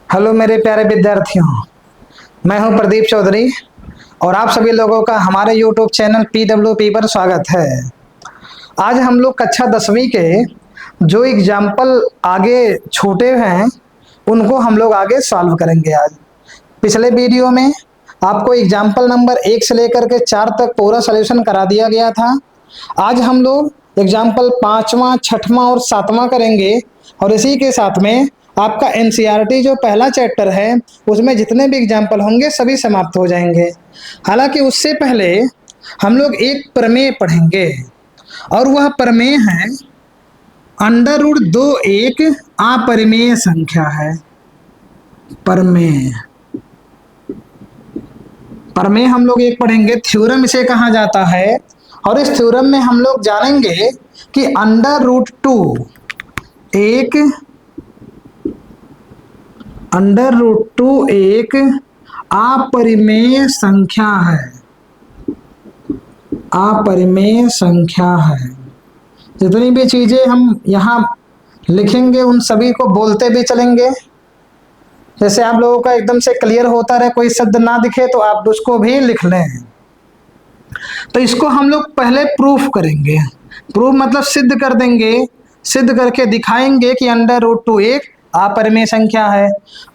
Hello मेरे प्यारे विद्यार्थियों, मैं हूं प्रदीप चौधरी और आप सभी लोगों का हमारे यूट्यूब चैनल PWP पर स्वागत है। आज हम लोग कक्षा 10वीं के जो एग्जाम्पल आगे छूटे हैं उनको हम लोग आगे सॉल्व करेंगे। आज पिछले वीडियो में आपको एग्जाम्पल नंबर 1 से लेकर के 4 तक पूरा सॉल्यूशन करा दिया गया था। आज हम लोग एग्जाम्पल 5वां, 6वां और 7वां करेंगे और इसी के साथ में आपका NCERT जो पहला चैप्टर है उसमें जितने भी एग्जाम्पल होंगे सभी समाप्त हो जाएंगे। हालांकि उससे पहले हम लोग एक प्रमेय पढ़ेंगे और वह प्रमेय है √2 एक अपरिमेय संख्या है। प्रमेय प्रमेय हम लोग एक पढ़ेंगे, थ्योरम इसे कहा जाता है। और इस थ्योरम में हम लोग जानेंगे कि √2 एक अपरिमेय संख्या है। अपरिमेय संख्या है। जितनी भी चीजें हम यहाँ लिखेंगे उन सभी को बोलते भी चलेंगे। जैसे आप लोगों का एकदम से क्लियर होता रहे, कोई शब्द ना दिखे तो आप उसको भी लिख लें। तो इसको हम लोग पहले प्रूफ करेंगे। प्रूफ मतलब सिद्ध कर देंगे, सिद्ध करके दिखाएंगे कि √2 एक अपरिमेय संख्या है।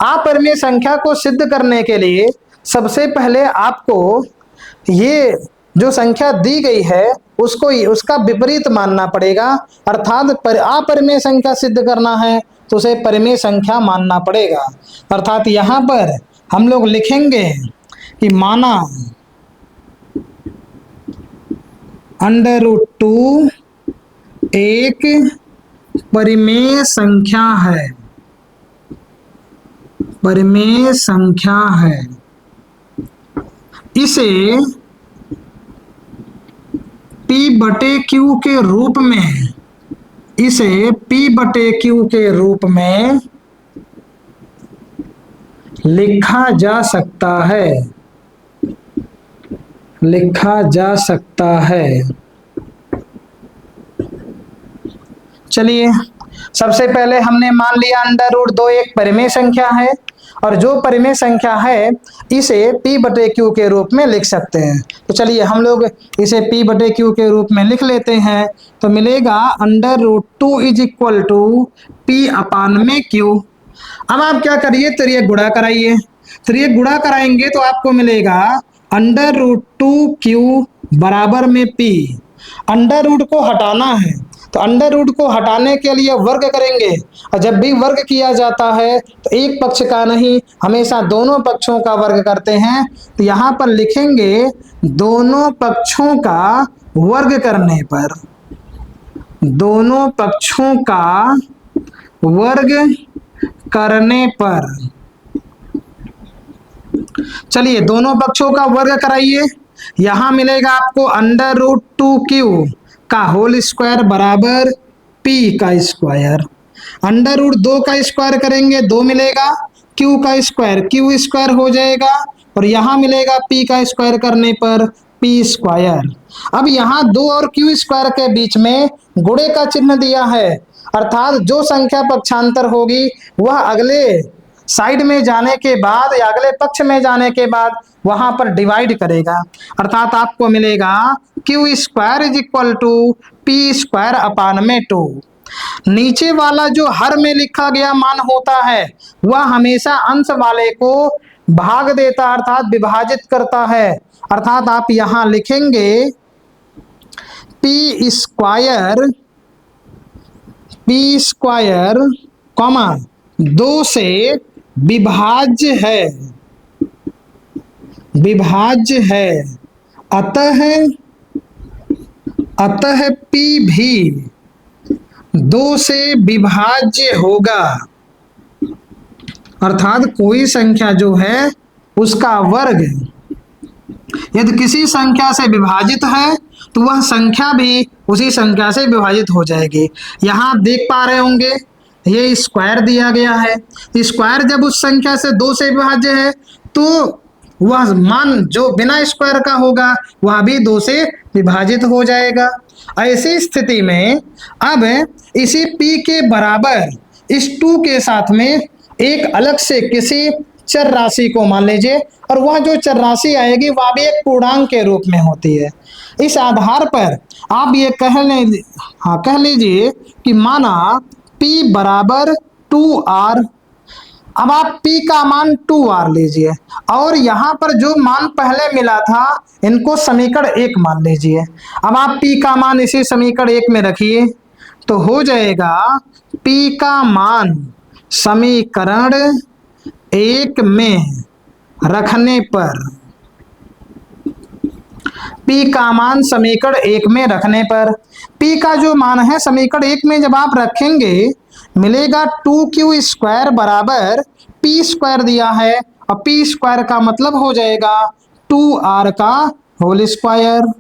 अपरिमेय संख्या को सिद्ध करने के लिए सबसे पहले आपको ये जो संख्या दी गई है उसको उसका विपरीत मानना पड़ेगा। अर्थात अपरिमेय संख्या सिद्ध करना है तो उसे परिमेय संख्या मानना पड़ेगा। अर्थात यहाँ पर हम लोग लिखेंगे कि माना √2 एक परिमेय संख्या है। परिमेय संख्या है। इसे P/Q के रूप में, इसे P/Q के रूप में लिखा जा सकता है। लिखा जा सकता है। चलिए, सबसे पहले हमने मान लिया √2 एक परिमेय संख्या है और जो परिमेय संख्या है इसे P/Q के रूप में लिख सकते हैं। तो चलिए हम लोग इसे P/Q के रूप में लिख लेते हैं। तो मिलेगा √2 = P/Q। अब आप क्या करिए, त्रिय गुणा कराइए। त्रिय गुणा कराएंगे तो आपको मिलेगा √2Q बराबर में P। अंडर को हटाना है तो अंडर को हटाने के लिए वर्ग करेंगे और जब भी वर्ग किया जाता है तो एक पक्ष का नहीं, हमेशा दोनों पक्षों का वर्ग करते हैं। तो यहाँ पर लिखेंगे दोनों पक्षों का वर्ग करने पर, दोनों पक्षों का वर्ग करने पर। चलिए दोनों पक्षों का वर्ग कराइए। यहां मिलेगा आपको √2Q का होल स्क्वायर बराबर P का स्क्वायर। √2 का स्क्वायर करेंगे 2 मिलेगा, Q का स्क्वायर Q स्क्वायर हो जाएगा और यहां मिलेगा P का स्क्वायर करने पर P स्क्वायर। अब यहाँ 2 और Q स्क्वायर के बीच में गुणे का चिन्ह दिया है। अर्थात जो संख्या पक्षांतर होगी वह अगले साइड में जाने के बाद या अगले पक्ष में जाने के बाद वहां पर डिवाइड करेगा। अर्थात आपको मिलेगा Q² = P²/2। नीचे वाला जो हर में लिखा गया मान होता है वह हमेशा अंश वाले को भाग देता, अर्थात विभाजित करता है। अर्थात आप यहां लिखेंगे P², 2 से विभाज्य है। विभाज्य है। अतः P भी 2 से विभाज्य होगा। अर्थात कोई संख्या जो है उसका वर्ग यदि किसी संख्या से विभाजित है तो वह संख्या भी उसी संख्या से विभाजित हो जाएगी। यहाँ आप देख पा रहे होंगे ये स्क्वायर दिया गया है। स्क्वायर जब उस संख्या से 2 से विभाज्य है तो वह मान जो बिना स्क्वायर का होगा वह भी 2 से विभाजित हो जाएगा। ऐसी स्थिति में अब इसी P के बराबर इस 2 के साथ में एक अलग से किसी चर राशि को मान लीजिए, और वह जो चर राशि आएगी वह भी एक पूर्णांक के रूप में होती है। इस आधार पर आप ये कह लीजिए कि माना P बराबर 2R। अब आप P का मान 2R लीजिए, और यहाँ पर जो मान पहले मिला था इनको समीकरण 1 मान लीजिए। अब आप P का मान इसी समीकरण 1 में रखिए, तो हो जाएगा P का मान समीकरण 1 में रखने पर, P का मान समीकरण 1 में रखने पर, P का जो मान है समीकरण 1 में जब आप रखेंगे मिलेगा 2Q स्क्वायर बराबर P स्क्वायर दिया है, और P स्क्वायर का मतलब हो जाएगा 2R का होल स्क्वायर।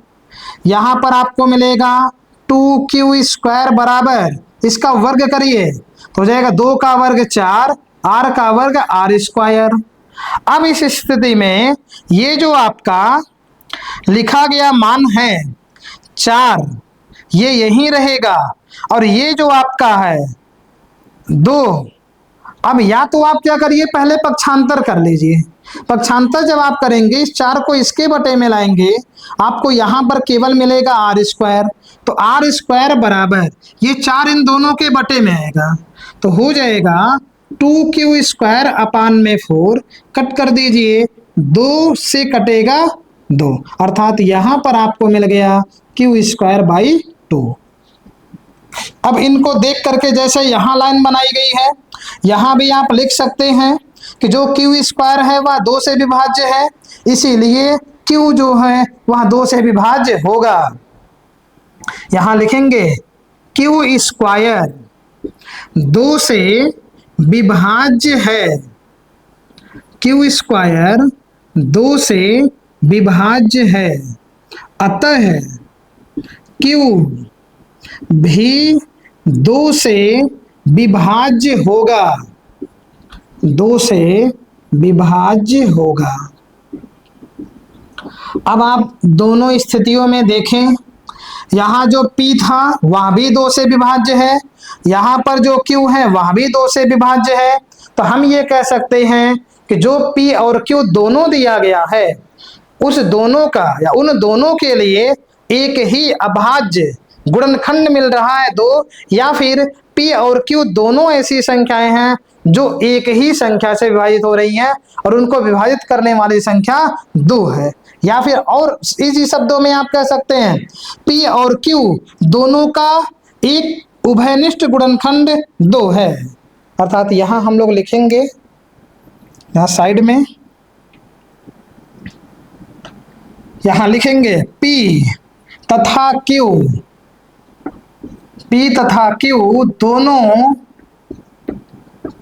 यहां पर आपको मिलेगा 2Q स्क्वायर बराबर, इसका वर्ग करिए तो हो जाएगा 2 का वर्ग 4, R का वर्ग R स्क्वायर। अब इस स्थिति में ये जो आपका लिखा गया मान है 4, ये यहीं रहेगा, और ये जो आपका है 2, अब या तो आप क्या करिए पहले पक्षांतर कर लीजिए। पक्षांतर जब आप करेंगे इस 4 को इसके बटे में लाएंगे, आपको यहां पर केवल मिलेगा R स्क्वायर, तो R स्क्वायर बराबर ये 4 इन दोनों के बटे में आएगा, तो हो जाएगा 2Q स्क्वायर अपान में 4, कट कर दीजिए, 2 से कटेगा 2, अर्थात यहां पर आपको मिल गया Q स्क्वायर बाई 2। अब इनको देख करके जैसे यहां लाइन बनाई गई है, यहां भी आप लिख सकते हैं कि जो Q स्क्वायर है वह 2 से विभाज्य है, इसीलिए Q जो है वह 2 से विभाज्य होगा। यहां लिखेंगे Q स्क्वायर 2 से विभाज्य है, Q स्क्वायर 2 से विभाज्य है, अतः Q भी 2 से विभाज्य होगा, 2 से विभाज्य होगा। अब आप दोनों स्थितियों में देखें, यहाँ जो P था वह भी 2 से विभाज्य है, यहाँ पर जो Q है वह भी 2 से विभाज्य है, तो हम ये कह सकते हैं कि जो P और Q दोनों दिया गया है उस दोनों का या उन दोनों के लिए एक ही अभाज्य गुणनखंड मिल रहा है 2, या फिर P और Q दोनों ऐसी संख्याएं हैं जो एक ही संख्या से विभाजित हो रही हैं और उनको विभाजित करने वाली संख्या 2 है, या फिर और इसी शब्दों में आप कह सकते हैं P और Q दोनों का एक उभयनिष्ठ गुणनखंड 2 है। अर्थात यहां हम लोग लिखेंगे, यहां साइड में यहां लिखेंगे P तथा Q, P तथा Q दोनों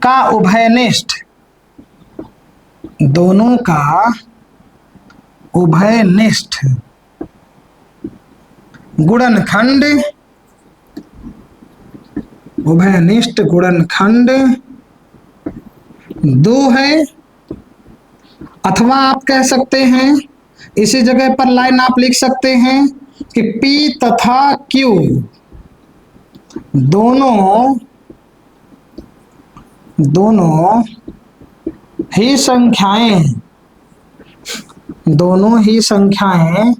का उभयनिष्ठ, दोनों का उभयनिष्ठ गुणनखंड, उभयनिष्ठ गुणनखंड 2 है। अथवा आप कह सकते हैं इसी जगह पर लाइन आप लिख सकते हैं कि P तथा Q दोनों ही संख्याएं, दोनों ही संख्याएं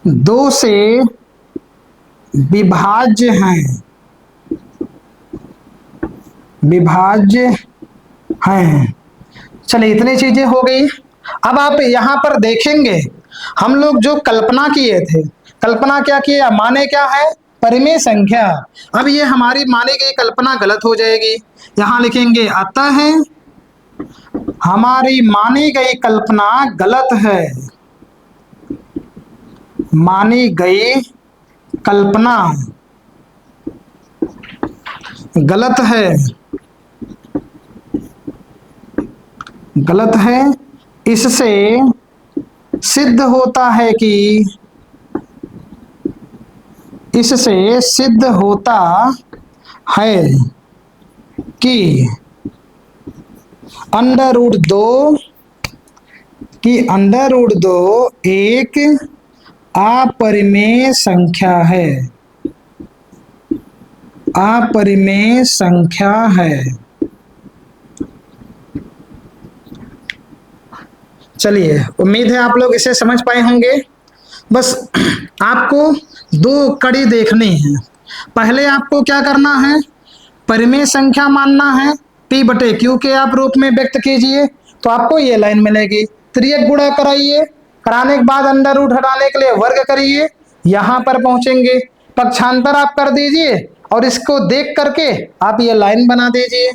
2 से विभाज्य हैं, विभाज्य हैं। चलिए इतनी चीजें हो गई। अब आप यहां पर देखेंगे हम लोग जो कल्पना किए थे, कल्पना क्या किया, माने क्या है परिमेय संख्या। अब ये हमारी मानी गई कल्पना गलत हो जाएगी, यहां लिखेंगे अतः हमारी मानी गई कल्पना गलत है, मानी गई कल्पना गलत है, गलत है। इससे सिद्ध होता है कि, इससे सिद्ध होता है कि √2 की √2 एक अपरिमेय संख्या है, अपरिमेय संख्या है। चलिए, उम्मीद है आप लोग इसे समझ पाए होंगे। बस आपको दो कड़ी देखनी है। पहले आपको क्या करना है, परिमेय संख्या मानना है, p बटे q के आप रूप में व्यक्त कीजिए, तो आपको ये लाइन मिलेगी। त्रियक गुणा कराइए, कराने के बाद अंडर रूट हटाने के लिए वर्ग करिए, यहां पर पहुंचेंगे। पक्षांतर आप कर दीजिए और इसको देख करके आप ये लाइन बना दीजिए।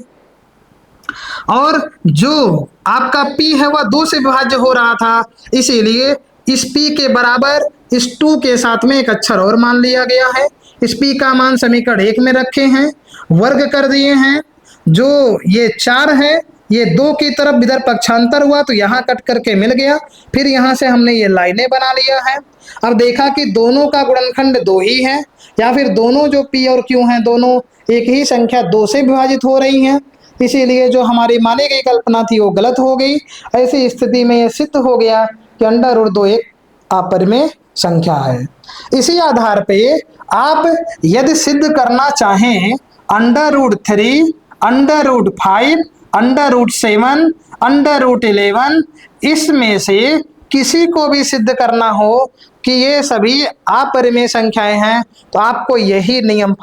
और जो आपका p है वह 2 से विभाज्य हो रहा था, इसीलिए इस p के बराबर इस 2 के साथ में एक अक्षर और मान लिया गया है। इस p का मान समीकरण 1 में रखे हैं, वर्ग कर दिए हैं। जो ये 4 है, ये 2 की तरफ इधर पक्षांतर हुआ तो यहाँ कट करके मिल गया। फिर यहाँ से हमने ये लाइनें बना लिया है। अब देखा कि दोनों का गुणनखंड 2 ही है, या फिर दोनों जो p और q हैं दोनों एक ही संख्या 2 से विभाजित हो रही हैं, इसीलिए जो हमारी मानी गई कल्पना थी वो गलत हो गई। ऐसी स्थिति में यह सिद्ध हो गया कि अंडर रूट 2 एक अपरिमेय संख्या है। इसी आधार पे आप यदि सिद्ध करना चाहें under root 3, under root 5, under root 7, under root 11, इसमें से किसी को भी सिद्ध करना हो कि ये सभी अपरिमेय संख्याएं हैं, तो आपको यही नियम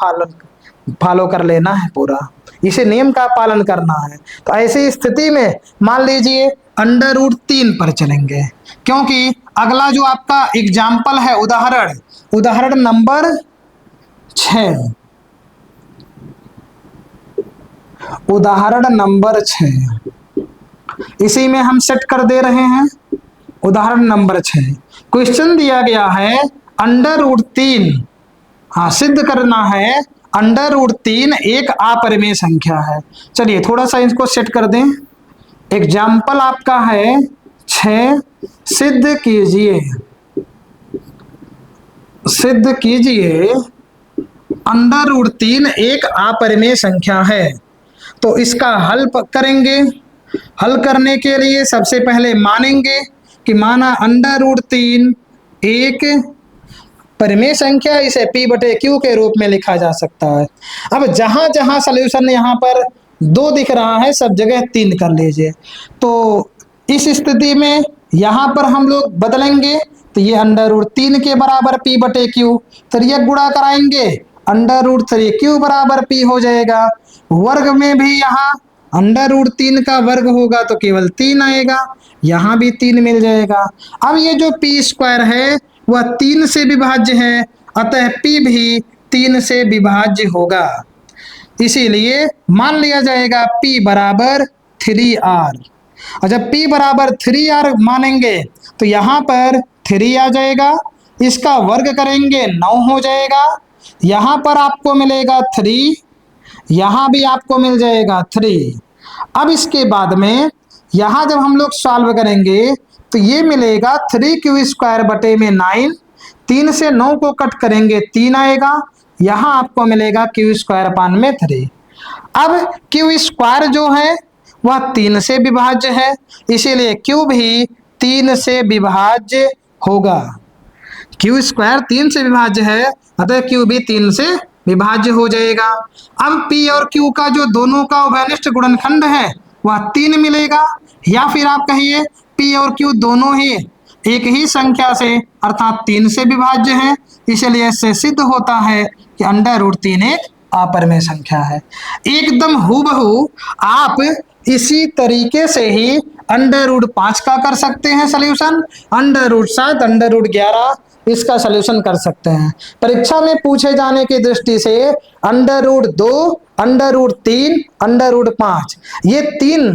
फॉलो कर लेना है पूरा, इसे नियम का पालन करना है। तो ऐसी स्थिति में मान लीजिए अंडर रूट 3 पर चलेंगे, क्योंकि अगला जो आपका एग्जाम्पल है उदाहरण नंबर 6, उदाहरण नंबर 6 इसी में हम सेट कर दे रहे हैं। उदाहरण नंबर 6 क्वेश्चन दिया गया है अंडर रूट 3, हाँ सिद्ध करना है अंडर रूट 3 एक अपरिमेय संख्या है। चलिए थोड़ा सा इसको सेट कर दें। एग्जाम्पल आपका है 6, सिद्ध कीजिए अंडर रूट 3 एक अपरिमेय संख्या है। तो इसका हल करेंगे। हल करने के लिए सबसे पहले मानेंगे कि माना अंडर रूट 3 एक परिमेय संख्या, इसे p बटे q के रूप में लिखा जा सकता है। अब जहां जहां सॉल्यूशन यहाँ पर 2 दिख रहा है सब जगह 3 कर लीजिए। तो इस स्थिति में यहाँ पर हम लोग बदलेंगे, तो ये अंडर रूट 3 के बराबर p बटे q, त्रियक गुणा कराएंगे अंडर रूट 3q बराबर p हो जाएगा। वर्ग में भी यहाँ अंडर रूट 3 का वर्ग होगा तो केवल 3 आएगा, यहाँ भी 3 मिल जाएगा। अब ये जो p स्क्वायर है वह 3 से विभाज्य है, अतः p भी 3 से विभाज्य होगा। इसीलिए मान लिया जाएगा p बराबर 3r। और जब p बराबर 3r मानेंगे तो यहाँ पर 3 आ जाएगा, इसका वर्ग करेंगे 9 हो जाएगा। यहाँ पर आपको मिलेगा 3, यहाँ भी आपको मिल जाएगा 3। अब इसके बाद में यहाँ जब हम लोग सॉल्व करेंगे तो ये मिलेगा 3q स्क्वायर बटे में 9, 3 से 9 को कट करेंगे 3 आएगा, यहाँ आपको मिलेगा q स्क्वायर अपान में 3। अब q स्क्वायर जो है वह 3 से विभाज्य है, इसीलिए q भी 3 से विभाज्य होगा। q स्क्वायर 3 से विभाज्य है, अतः q भी 3 से विभाज्य हो जाएगा। अब p और q का जो दोनों का उभयनिष्ठ गुणनखंड है वह 3 मिलेगा, या फिर आप कहिए p और q दोनों ही एक ही संख्या से अर्थात 3 से विभाज्य है, इसलिए इससे सिद्ध होता है कि अंडर रूट 3 एक अपरिमेय संख्या है। एकदम हूबहू आप इसी तरीके से ही अंडर रूट 5 का कर सकते हैं solution, under root 7, under root 11 इसका सॉल्यूशन कर सकते हैं। परीक्षा में पूछे जाने की दृष्टि से under root 2, under root 3, under root 5 ये 3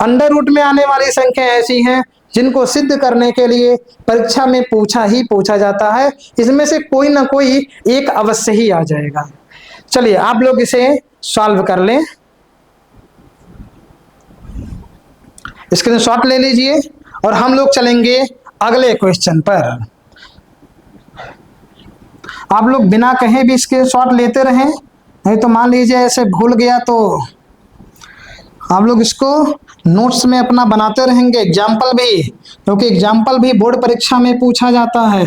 अंडर रूट में आने वाली संख्या ऐसी हैं जिनको सिद्ध करने के लिए परीक्षा में पूछा जाता है। इसमें से कोई ना कोई एक अवश्य ही आ जाएगा। चलिए आप लोग इसे सॉल्व कर लें, स्क्रीनशॉट ले लीजिए और हम लोग चलेंगे अगले क्वेश्चन पर। आप लोग बिना कहे भी स्क्रीनशॉट लेते रहें, नहीं तो मान लीजिए ऐसे भूल गया तो आप लोग इसको नोट्स में अपना बनाते रहेंगे। एग्जाम्पल भी, क्योंकि एग्जाम्पल भी बोर्ड परीक्षा में पूछा जाता है।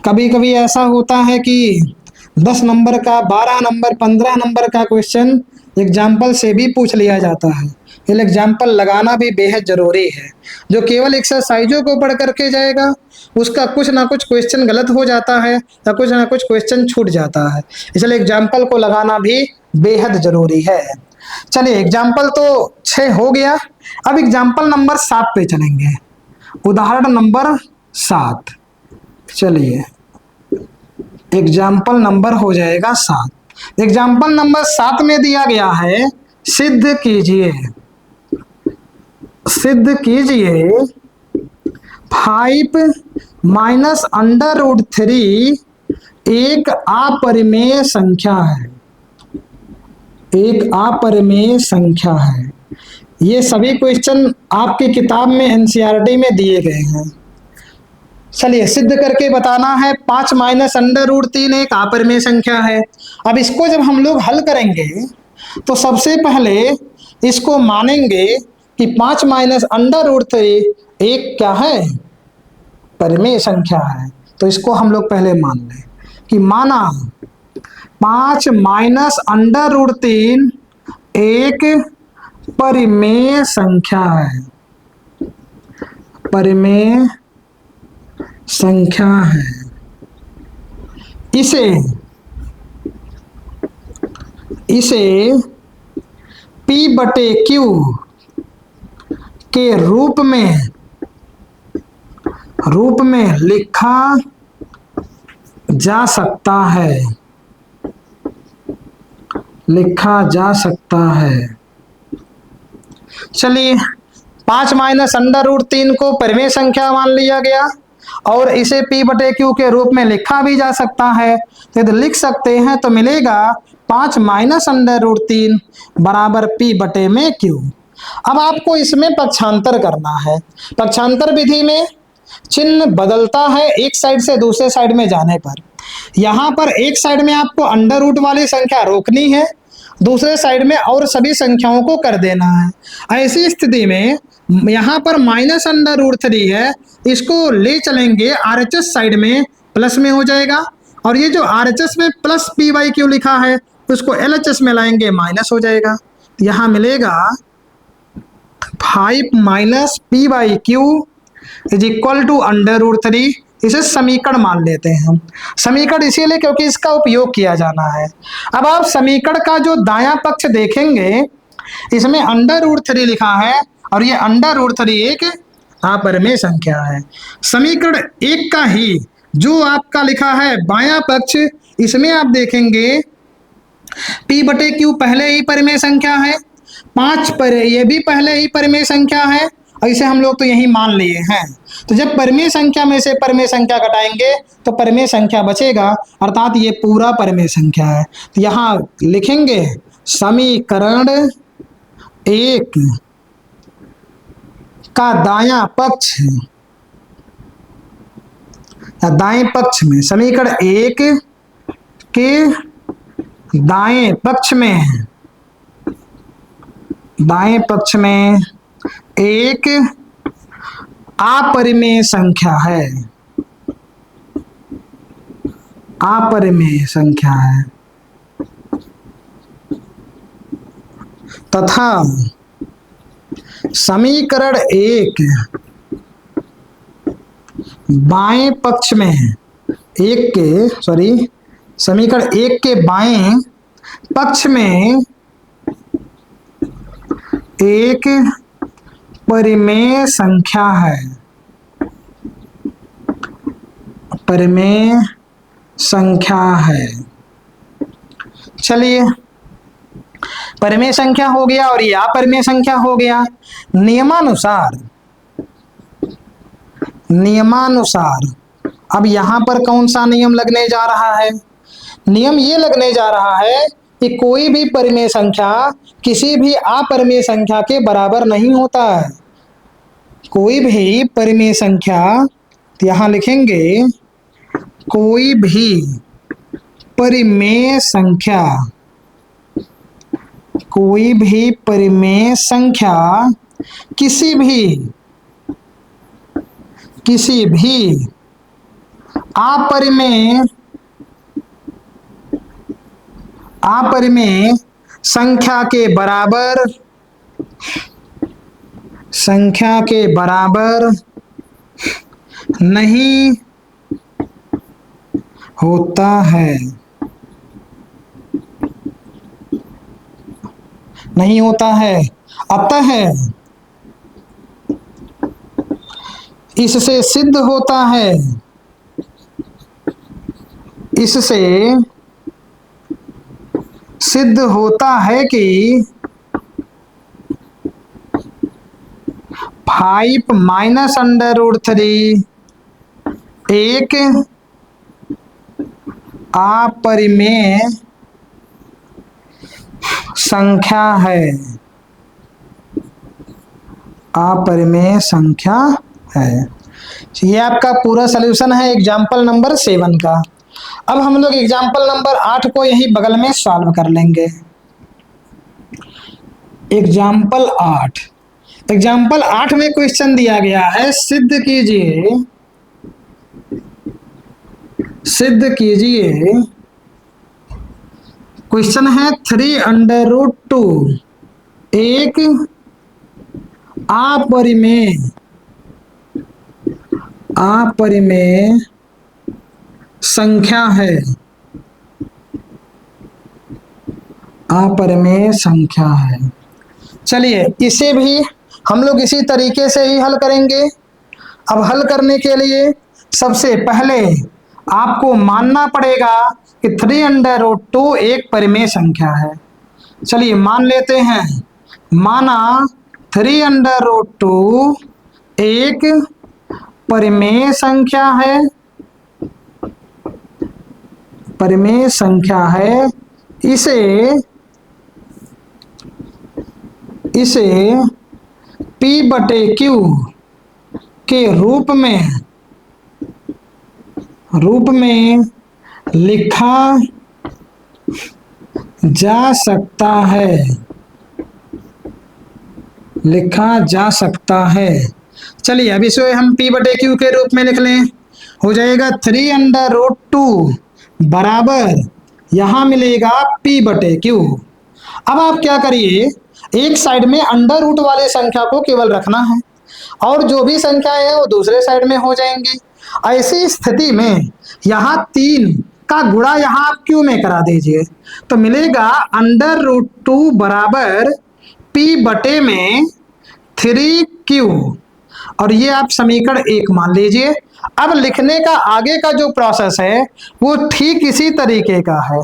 कभी कभी ऐसा होता है कि 10 नंबर का, 12 नंबर, 15 नंबर का क्वेश्चन एग्जाम्पल से भी पूछ लिया जाता है। ये एग्जाम्पल लगाना भी बेहद जरूरी है। जो केवल एक्सरसाइजों को पढ़ करके जाएगा उसका कुछ ना कुछ क्वेश्चन गलत हो जाता है या कुछ ना कुछ क्वेश्चन छूट जाता है, इसलिए एग्जाम्पल को लगाना भी बेहद जरूरी है। चलिए एग्जाम्पल तो 6 हो गया, अब एग्जाम्पल नंबर 7 पे चलेंगे। उदाहरण नंबर 7, चलिए एग्जाम्पल नंबर हो जाएगा 7। एग्जाम्पल नंबर 7 में दिया गया है, सिद्ध कीजिए, सिद्ध कीजिए 5 माइनस अंडर रूट 3 एक अपरिमेय संख्या है, एक अपरिमेय संख्या है। ये सभी क्वेश्चन आपकी किताब में एनसीईआरटी में दिए गए हैं। चलिए सिद्ध करके बताना है 5 माइनस अंडर रूट 3 एक अपरिमेय संख्या है। अब इसको जब हम लोग हल करेंगे तो सबसे पहले इसको मानेंगे कि 5 माइनस अंडर रूट 3 एक क्या है, परिमेय संख्या है। तो इसको हम लोग पहले मान लें कि माना 5 माइनस अंडर रूट 3 एक परिमेय संख्या है, परिमेय संख्या है। इसे P बटे Q के रूप में लिखा जा सकता है, लिखा जा सकता है। चलिए 5 माइनस अंडर रूट 3 को परिमेय संख्या मान लिया गया और इसे P बटे Q के रूप में लिखा भी जा सकता है। तो यदि लिख सकते हैं तो मिलेगा 5 माइनस अंडर रूट 3 बराबर P बटे में Q। अब आपको इसमें पक्षांतर करना है। पक्षांतर विधि में चिन्ह बदलता है एक साइड से दूसरे साइड में जाने पर। यहाँ पर एक साइड में आपको अंडर रूट वाली संख्या रोकनी है, दूसरे साइड में और सभी संख्याओं को कर देना है। ऐसी स्थिति में यहाँ पर माइनस अंडर रूट 3 है, इसको ले चलेंगे RHS साइड में, प्लस में हो जाएगा। और ये जो RHS में प्लस P बाई Q लिखा है उसको LHS में लाएंगे, माइनस हो जाएगा। यहाँ मिलेगा 5 minus P by Q is equal to under root 3। इसे समीकरण मान लेते हैं हम। समीकरण इसीलिए क्योंकि इसका उपयोग किया जाना है। अब आप समीकरण का जो दायां पक्ष देखेंगे इसमें अंडर रूट 3 लिखा है और ये अंडर रूट 3 एक अपरिमेय संख्या है। समीकरण 1 का ही जो आपका लिखा है बायां पक्ष, इसमें आप देखेंगे P बटे Q पहले ही परिमेय संख्या है, 5 पर ये भी पहले ही परिमेय संख्या है, और इसे हम लोग तो यही मान लिए हैं। तो जब परिमेय संख्या में से परिमेय संख्या घटाएंगे तो परिमेय संख्या बचेगा, अर्थात ये पूरा परिमेय संख्या है। तो यहाँ लिखेंगे समीकरण 1 का दायां पक्ष या दाएं पक्ष में, समीकरण 1 के दाएं पक्ष में एक अपरिमेय संख्या है, अपरिमेय संख्या है तथा समीकरण 1 बाएं पक्ष में समीकरण 1 के बाएं पक्ष में एक परिमेय संख्या है, परिमेय संख्या है। चलिए परिमेय संख्या हो गया और ये अपरिमेय संख्या हो गया। नियमानुसार अब यहां पर कौन सा नियम लगने जा रहा है? नियम ये लगने जा रहा है कि कोई भी परिमेय संख्या किसी भी अपरिमेय संख्या के बराबर नहीं होता है। कोई भी परिमेय संख्या, यहां लिखेंगे कोई भी परिमेय संख्या, कोई भी परिमेय संख्या किसी भी अपरिमेय अपरिमेय संख्या के बराबर नहीं होता है, नहीं होता है। अतः इससे सिद्ध होता है, इससे सिद्ध होता है कि 5 माइनस अंडर रूट 3 एक अपरिमेय संख्या है, अपरिमेय संख्या है। ये आपका पूरा सॉल्यूशन है एग्जाम्पल नंबर 7 का। अब हम लोग एग्जाम्पल नंबर 8 को यही बगल में सॉल्व कर लेंगे। एग्जाम्पल 8 में क्वेश्चन दिया गया है, सिद्ध कीजिए क्वेश्चन है 3 अंडर रूट 2 एक अपरिमेय संख्या है, अपरिमेय संख्या है। चलिए इसे भी हम लोग इसी तरीके से ही हल करेंगे। अब हल करने के लिए सबसे पहले आपको मानना पड़ेगा कि 3 अंडर रूट 2 एक परिमेय संख्या है। चलिए मान लेते हैं, माना 3 अंडर रूट 2 एक परिमेय संख्या है, परिमेय संख्या है। इसे P बटे Q के रूप में लिखा जा सकता है, लिखा जा सकता है। चलिए अब इसे हम P बटे Q के रूप में लिख लें। हो जाएगा 3 अंडर रूट 2 बराबर यहां मिलेगा P बटे Q। अब आप क्या करिए, एक साइड में अंडर रूट वाले संख्या को केवल रखना है और जो भी संख्या है वो दूसरे साइड में हो जाएंगी। ऐसी स्थिति में यहाँ 3 का गुणा यहाँ आप Q में करा दीजिए तो मिलेगा अंडर रूट 2 बराबर P बटे में 3Q और ये आप समीकरण 1 मान लीजिए। अब लिखने का आगे का जो प्रोसेस है वो ठीक इसी तरीके का है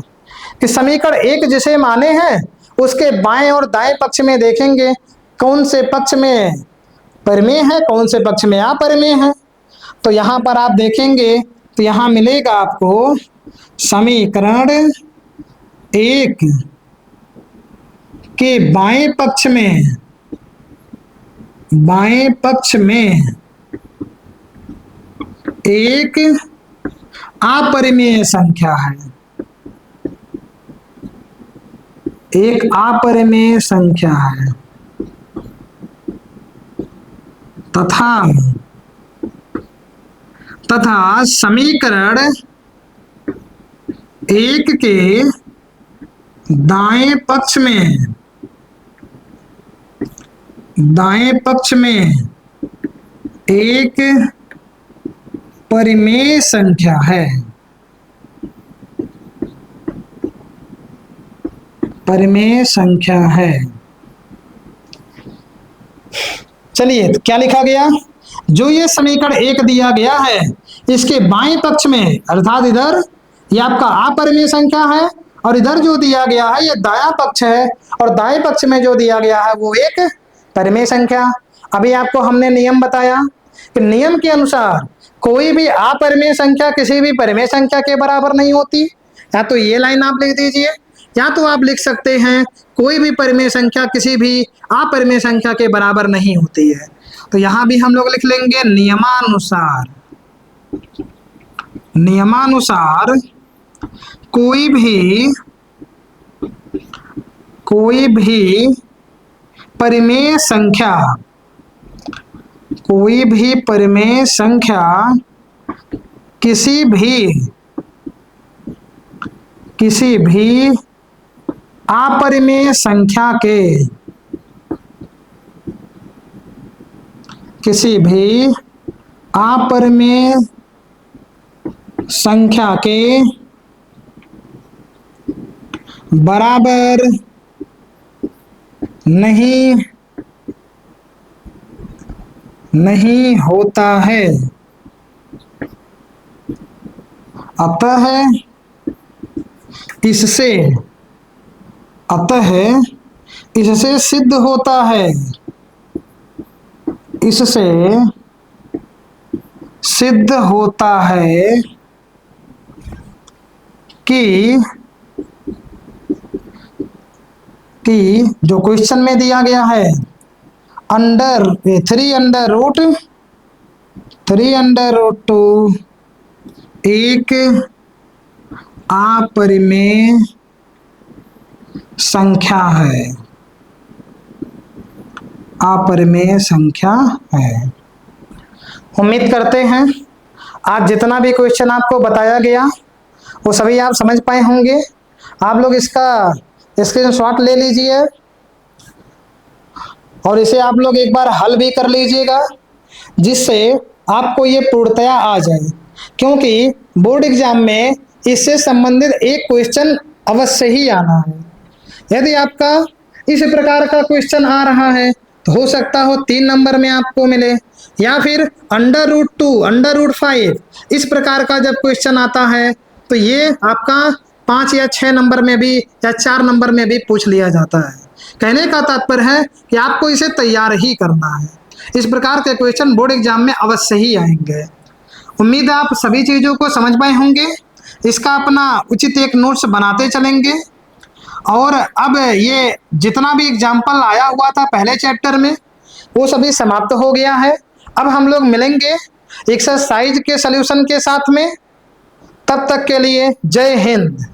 कि समीकरण 1 जिसे माने हैं उसके बाएं और दाएं पक्ष में देखेंगे कौन से पक्ष में परिमेय है, कौन से पक्ष में अपरिमेय है। तो यहाँ पर आप देखेंगे तो यहाँ मिलेगा आपको समीकरण 1 के बाएं पक्ष में एक अपरिमेय संख्या है, एक अपरिमेय संख्या है तथा समीकरण 1 के दाएं पक्ष में एक परिमेय संख्या है, परिमेय संख्या है। चलिए तो क्या लिखा गया, जो ये समीकरण 1 दिया गया है इसके बाएं पक्ष में अर्थात इधर ये आपका अपरिमेय संख्या है और इधर जो दिया गया है ये दायां पक्ष है और दाएं पक्ष में जो दिया गया है वो एक परिमेय संख्या। अभी आपको हमने नियम बताया कि नियम के अनुसार कोई भी अपरिमेय संख्या किसी भी परिमेय संख्या के बराबर नहीं होती। या तो ये लाइन आप लिख दीजिए या तो आप लिख सकते हैं कोई भी परिमेय संख्या किसी भी अपरिमेय संख्या के बराबर नहीं होती है। तो यहां भी हम लोग लिख लेंगे नियमानुसार कोई भी परिमेय संख्या किसी भी अपरिमेय संख्या के किसी भी अपरिमेय संख्या के बराबर नहीं होता है। अतः इससे सिद्ध होता है, इससे सिद्ध होता है कि जो क्वेश्चन में दिया गया है थ्री अंडर रूट टू एक अपरिमेय संख्या है, अपरिमेय संख्या है। उम्मीद करते हैं आज जितना भी क्वेश्चन आपको बताया गया वो सभी आप समझ पाए होंगे। आप लोग इसका स्क्रीनशॉट ले लीजिए और इसे आप लोग एक बार हल भी कर लीजिएगा, जिससे आपको ये पूर्णतया आ जाए, क्योंकि बोर्ड एग्जाम में इससे संबंधित एक क्वेश्चन अवश्य ही आना है। यदि आपका इस प्रकार का क्वेश्चन आ रहा है तो हो सकता हो 3 नंबर में आपको मिले, या फिर अंडर रूट 2 अंडर रूट 5 इस प्रकार का जब क्वेश्चन आता है तो ये आपका 5 या 6 नंबर में भी या 4 नंबर में भी पूछ लिया जाता है। कहने का तात्पर्य है कि आपको इसे तैयार ही करना है। इस प्रकार के क्वेश्चन बोर्ड एग्जाम में अवश्य ही आएंगे। उम्मीद है आप सभी चीज़ों को समझ पाए होंगे। इसका अपना उचित एक नोट्स बनाते चलेंगे। और अब ये जितना भी एग्जाम्पल आया हुआ था पहले चैप्टर में वो सभी समाप्त हो गया है। अब हम लोग मिलेंगे एक्सरसाइज के सल्यूशन के साथ में। तब तक के लिए जय हिंद।